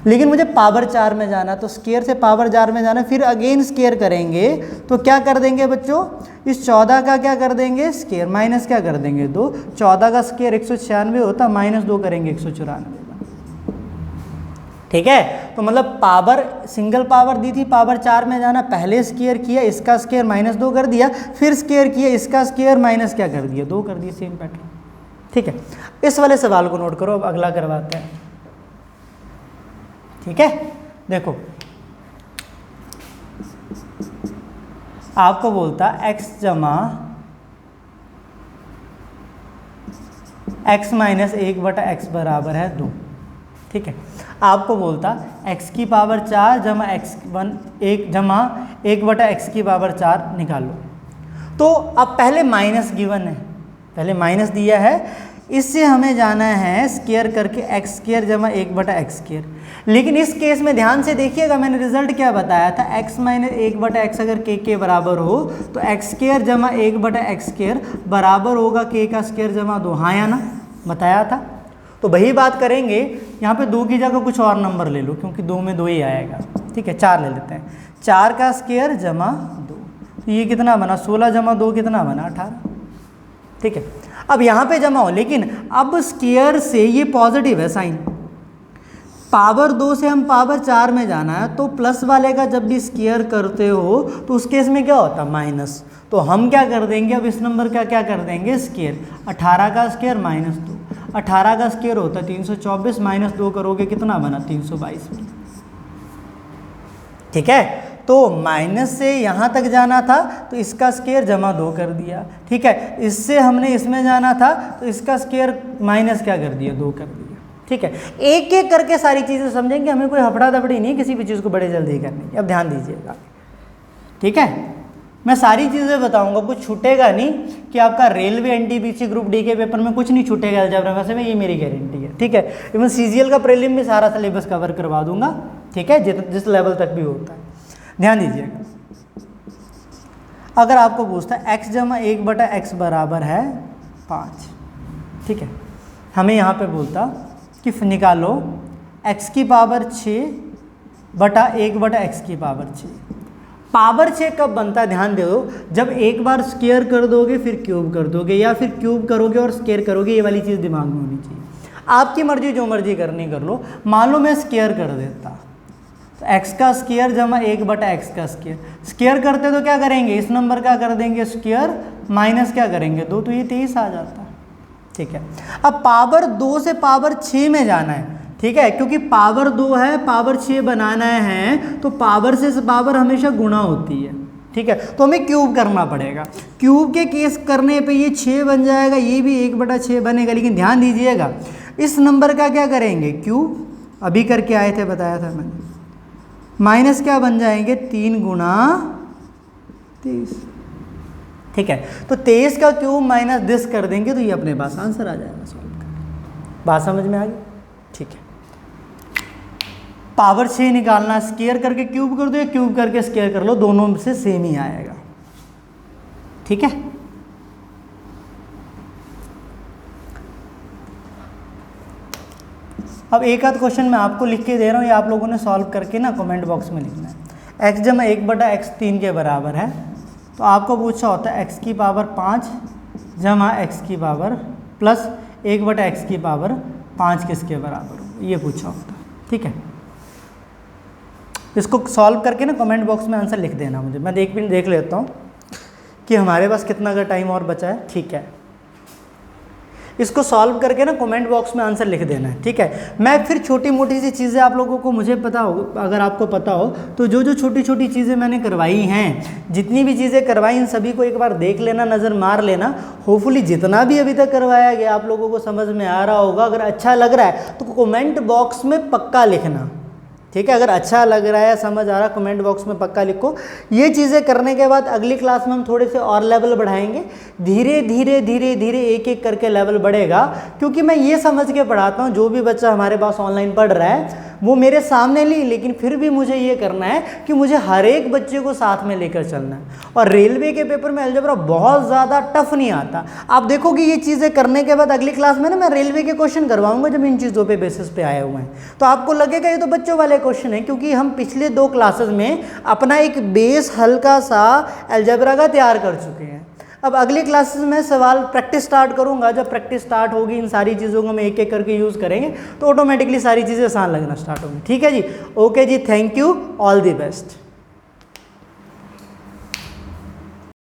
लेकिन मुझे पावर 4 में जाना, तो स्क्वायर से पावर 4 में जाना, फिर अगेन स्क्वायर करेंगे, तो क्या कर देंगे बच्चों, इस 14 का क्या कर देंगे स्क्वायर, माइनस क्या कर देंगे 2, 14 का स्क्वायर 196 होता, -2 करेंगे 194, ठीक है। तो मतलब पावर, सिंगल पावर दी थी, पावर 4 में जाना, पहले स्क्वायर किया, इसका स्क्वायर -2 कर दिया, फिर स्क्वायर किया, इसका स्क्वायर माइनस क्या कर दिया, 2 कर दिया, सेम पैटर्न, ठीक है। इस वाले सवाल को नोट करो, अब अगला करवाते हैं, ठीक है। देखो आपको बोलता x जमा x माइनस 1/x बराबर है 2, ठीक है। आपको बोलता x की पावर 4 जमा x1 जमा 1/x की पावर 4 निकालो। तो अब पहले माइनस गिवन है, पहले माइनस दिया है, इससे हमें जाना है स्क्वायर करके x² जमा 1/x²। लेकिन इस केस में ध्यान से देखिएगा, मैंने रिजल्ट क्या बताया था, x माइनस 1/x अगर k के बराबर हो तो x² जमा 1/x² बराबर होगा k का स्क्वायर जमा 2, हाँ या ना, बताया था। तो वही बात करेंगे, यहाँ पे 2 की जगह कुछ और नंबर ले लो, क्योंकि 2 में 2 ही आएगा, ठीक है। 4 ले लेते हैं, 4 का स्क्वायर जमा 2, तो ये कितना बना, 16 जमा 2 कितना बना, 18, ठीक है। अब यहाँ पे जमा हो, लेकिन अब स्क्वायर से ये पॉजिटिव है साइन, पावर 2 से हम पावर 4 में जाना है, तो प्लस वाले का जब भी स्क्वायर करते हो तो उस केस में क्या होता है, माइनस। तो हम क्या कर देंगे, अब इस नंबर का क्या कर देंगे स्क्वायर, 18 का स्क्वायर -2, 18 का स्क्वायर होता है 324, -2 करोगे कितना बना, 322, ठीक है। तो माइनस से यहाँ तक जाना था, तो इसका स्क्वायर जमा 2 कर दिया, ठीक है। इससे हमने इसमें जाना था, तो इसका स्क्वायर माइनस क्या कर दिया, 2 कर दिया, ठीक है। एक एक करके सारी चीज़ें समझेंगे, हमें कोई हफड़ा दफड़ी नहीं किसी भी चीज़ को बड़े जल्दी करनी है। अब ध्यान दीजिएगा, ठीक है। मैं सारी चीज़ें बताऊंगा, कुछ छूटेगा नहीं, कि आपका रेलवे एनटीपीसी ग्रुप डी के पेपर में कुछ नहीं छूटेगा अलजेब्रा में से, ये मेरी गारंटी है, ठीक है। इवन सीजीएल का प्रीलिम में सारा सिलेबस कवर करवा दूंगा, ठीक है, जिस लेवल तक भी होता है। ध्यान दीजिएगा, अगर आपको पूछता है x जमा 1/x बराबर है 5, ठीक है, हमें यहाँ पे बोलता कि निकालो x की पावर 6 बटा 1/x की पावर 6। पावर 6 कब बनता है, ध्यान दो, जब एक बार स्क्वायर कर दोगे फिर क्यूब कर दोगे, या फिर क्यूब करोगे और स्क्वायर करोगे, ये वाली चीज़ दिमाग में होनी चाहिए। आपकी मर्जी, जो मर्जी करनी कर लो। मान लो मैं स्क्वायर कर देता, तो x का स्क्वायर जमा 1/x का स्क्वायर, स्क्वायर करते तो क्या करेंगे, इस नंबर का कर देंगे स्क्वायर, माइनस क्या करेंगे 2, तो ये 23 आ जाता है, ठीक है। अब पावर 2 से पावर 6 में जाना है, ठीक है, क्योंकि पावर 2 है, पावर 6 बनाना है, तो पावर से पावर हमेशा गुणा होती है, ठीक है। तो हमें क्यूब करना पड़ेगा, क्यूब के केस करने पे ये 6 बन जाएगा, ये भी 1/6 बनेगा। लेकिन ध्यान दीजिएगा, इस नंबर का क्या करेंगे, क्यूब, अभी करके आए थे, बताया था मैंने, माइनस क्या बन जाएंगे, 3 गुना 23, ठीक है। तो 23 का क्यूब माइनस 10 कर देंगे, तो ये अपने पास आंसर आ जाएगा सॉल्व कर। बात समझ में आ गई, ठीक है। पावर 6 निकालना, स्क्वायर करके क्यूब कर दो या क्यूब करके स्क्वायर कर लो, दोनों में से सेम ही आएगा। ठीक है, अब एक आध क्वेश्चन मैं आपको लिख के दे रहा हूँ, ये आप लोगों ने सॉल्व करके ना कमेंट बॉक्स में लिखना है। x जमा 1/x 3 के बराबर है, तो आपको पूछा होता है x की पावर 5 जमा x की पावर प्लस 1/x की पावर 5 किसके बराबर हो, ये पूछा होता है। ठीक है, इसको सॉल्व करके ना कमेंट बॉक्स में आंसर लिख देना मुझे, मैं देख लेता हूँ कि हमारे पास कितना का टाइम और बचा है। ठीक है, इसको सॉल्व करके ना कमेंट बॉक्स में आंसर लिख देना है। ठीक है, मैं फिर छोटी मोटी सी चीज़ें आप लोगों को, मुझे पता हो, अगर आपको पता हो तो जो जो छोटी छोटी चीज़ें मैंने करवाई हैं, जितनी भी चीज़ें करवाई इन सभी को एक बार देख लेना, नज़र मार लेना। होपफुली जितना भी अभी तक करवाया गया आप लोगों को समझ में आ रहा होगा। अगर अच्छा लग रहा है तो कमेंट बॉक्स में पक्का लिखना। ठीक है, अगर अच्छा लग रहा है, समझ आ रहा, कमेंट बॉक्स में पक्का लिखो। ये चीज़ें करने के बाद अगली क्लास में हम थोड़े से और लेवल बढ़ाएंगे, धीरे धीरे धीरे धीरे एक एक करके लेवल बढ़ेगा। क्योंकि मैं ये समझ के पढ़ाता हूँ, जो भी बच्चा हमारे पास ऑनलाइन पढ़ रहा है वो मेरे सामने नहीं, लेकिन फिर भी मुझे ये करना है कि मुझे हर एक बच्चे को साथ में लेकर चलना है। और रेलवे के पेपर में अलजेब्रा बहुत ज़्यादा टफ नहीं आता। आप देखोगे ये चीज़ें करने के बाद अगली क्लास में ना मैं रेलवे के क्वेश्चन करवाऊंगा, जब इन चीज़ों पे बेसिस पे आए हुए हैं, तो आपको लगेगा ये तो बच्चों वाले क्वेश्चन है, क्योंकि हम पिछले 2 क्लासेस में अपना एक बेस हल्का सा अलजेब्रा का तैयार कर चुके हैं। अब अगली क्लासेस में सवाल प्रैक्टिस स्टार्ट करूंगा। जब प्रैक्टिस स्टार्ट होगी, इन सारी चीज़ों को हम एक एक करके यूज़ करेंगे तो ऑटोमेटिकली सारी चीज़ें आसान लगना स्टार्ट होंगी। ठीक है जी, ओके जी, thank you, all the best.